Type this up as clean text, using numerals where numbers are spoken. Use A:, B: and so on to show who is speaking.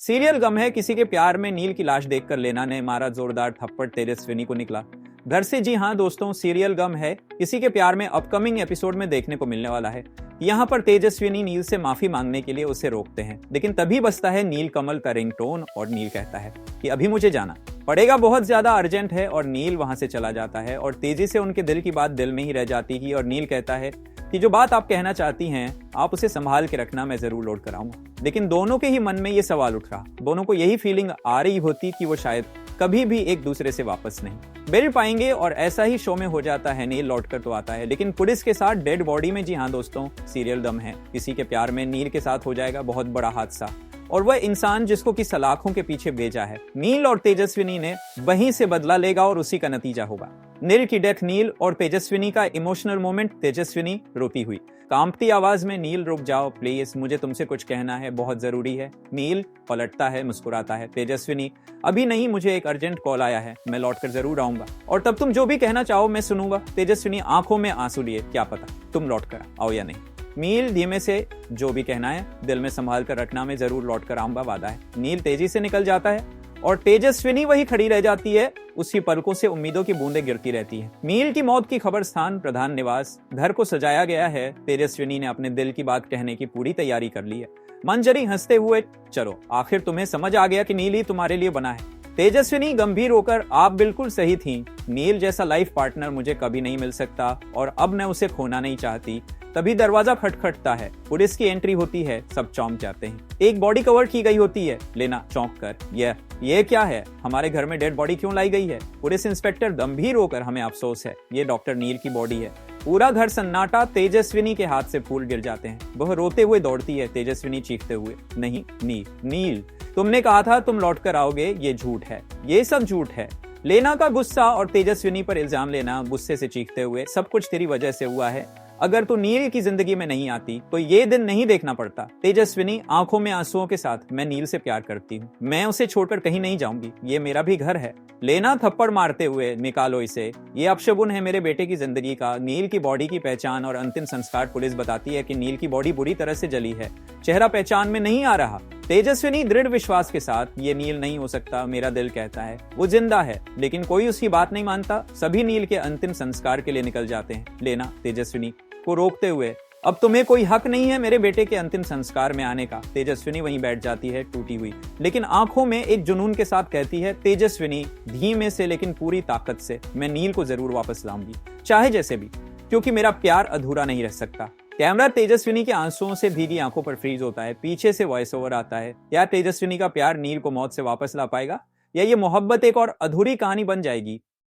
A: Serial गम है किसी के प्यार में नील की लाश देखकर लेना ने मारा जोरदार थप्पड़ तेजस्विनी को निकला घर से। जी हाँ दोस्तों, सीरियल गम है किसी के प्यार में अपकमिंग एपिसोड में देखने को मिलने वाला है। यहाँ पर तेजस्विनी नील से माफी मांगने के लिए उसे रोकते हैं, लेकिन तभी बजता है नील कमल का रिंगटोन और नील कहता है कि अभी मुझे जाना पड़ेगा, बहुत ज्यादा अर्जेंट है। और नील वहां से चला जाता है और तेजी से उनके दिल की बात दिल में ही रह जाती है। और नील कहता है कि जो बात आप कहना चाहती हैं आप उसे संभाल के रखना, मैं जरूर लौट कर आऊंगा। लेकिन दोनों के ही मन में ये सवाल उठ रहा, दोनों को यही फीलिंग आ रही होती कि वो शायद कभी भी एक दूसरे से वापस नहीं मिल पाएंगे। और ऐसा ही शो में हो जाता है। नील लौट कर तो आता है लेकिन पुलिस के साथ डेड बॉडी में। जी हाँ दोस्तों, सीरियल दम है किसी के प्यार में नील के साथ हो जाएगा बहुत बड़ा हादसा, और वह इंसान जिसको कि सलाखों के पीछे भेजा है नील और तेजस्विनी ने वहीं से बदला लेगा और उसी का नतीजा होगा नील की डेथ। नील और तेजस्विनी का इमोशनल मोमेंट। तेजस्विनी रोती हुई कांपती आवाज में, नील रुक जाओ प्लीज, मुझे तुमसे कुछ कहना है, बहुत जरूरी है। नील पलटता है, मुस्कुराता है। तेजस्विनी अभी नहीं, मुझे एक अर्जेंट कॉल आया है, मैं लौटकर जरूर आऊंगा और तब तुम जो भी कहना चाहो मैं सुनूंगा। तेजस्विनी आंखों में आंसू लिए, क्या पता तुम लौट कर आओ या नहीं। नील धीमे से, जो भी कहना है दिल में संभाल कर रखना, मैं जरूर लौट कर आऊंगा, वादा है। नील तेजी से निकल जाता है और तेजस्विनी वही खड़ी रह जाती है। उसकी पलकों से उम्मीदों की बूंदें गिरती रहती हैं। नील की मौत की खबर स्थान प्रधान निवास, घर को सजाया गया है। तेजस्विनी ने अपने दिल की बात कहने की पूरी तैयारी कर ली है। मंजरी हंसते हुए, चलो आखिर तुम्हें समझ आ गया कि नील ही तुम्हारे लिए बना है। तेजस्विनी गंभीर होकर, आप बिल्कुल सही थी, नील जैसा लाइफ पार्टनर मुझे कभी नहीं मिल सकता और अब मैं उसे खोना नहीं चाहती। तभी दरवाजा खटखटता है, पुलिस की एंट्री होती है, सब चौंक जाते हैं। एक बॉडी कवर की गई होती है, लेना चौंक कर, ये क्या है, हमारे घर में डेड बॉडी क्यों लाई गई है। पुलिस इंस्पेक्टर गंभीर होकर, हमें अफसोस है, ये डॉक्टर नील की बॉडी है। पूरा घर सन्नाटा, तेजस्विनी के हाथ से फूल गिर जाते हैं, वह रोते हुए दौड़ती है। तेजस्विनी चीखते हुए, नहीं नील, तुमने कहा था तुम लौट कर आओगे, ये झूठ है, ये सब झूठ है। लेना का गुस्सा और तेजस्विनी पर इल्जाम लेना, गुस्से से चीखते हुए, सब कुछ तेरी वजह से हुआ है, अगर तू नील की जिंदगी में नहीं आती तो ये दिन नहीं देखना पड़ता। तेजस्विनी आंखों में आंसुओं के साथ, मैं नील से प्यार करती हूँ, मैं उसे छोड़कर कहीं नहीं जाऊंगी, ये मेरा भी घर है। लेना थप्पड़ मारते हुए, निकालो इसे, ये अपशगुन है मेरे बेटे की जिंदगी का। नील की बॉडी की पहचान और अंतिम संस्कार, पुलिस बताती है कि नील की बॉडी बुरी तरह से जली है, चेहरा पहचान में नहीं आ रहा। तेजस्विनी दृढ़ विश्वास के साथ, ये नील नहीं हो सकता, मेरा दिल कहता है वो जिंदा है, लेकिन कोई उसकी बात नहीं मानता। सभी नील के अंतिम संस्कार के लिए निकल जाते हैं। लेना तेजस्विनी को रोकते हुए, अब तुम्हें कोई हक नहीं है मेरे बेटे के अंतिम संस्कार में आने का। तेजस्विनी वहीं बैठ जाती है टूटी हुई, लेकिन आंखों में एक जुनून के साथ कहती है, तेजस्विनी धीमे से लेकिन पूरी ताकत से, मैं नील को जरूर वापस लाऊंगी, चाहे जैसे भी, क्योंकि मेरा प्यार अधूरा नहीं रह सकता। कैमरा तेजस्विनी के आंसुओं से भीगी आंखों पर फ्रीज होता है। पीछे से वॉइस ओवर आता है, या तेजस्विनी का प्यार नील को मौत से वापस ला पाएगा, या ये मोहब्बत एक और अधूरी कहानी बन जाएगी।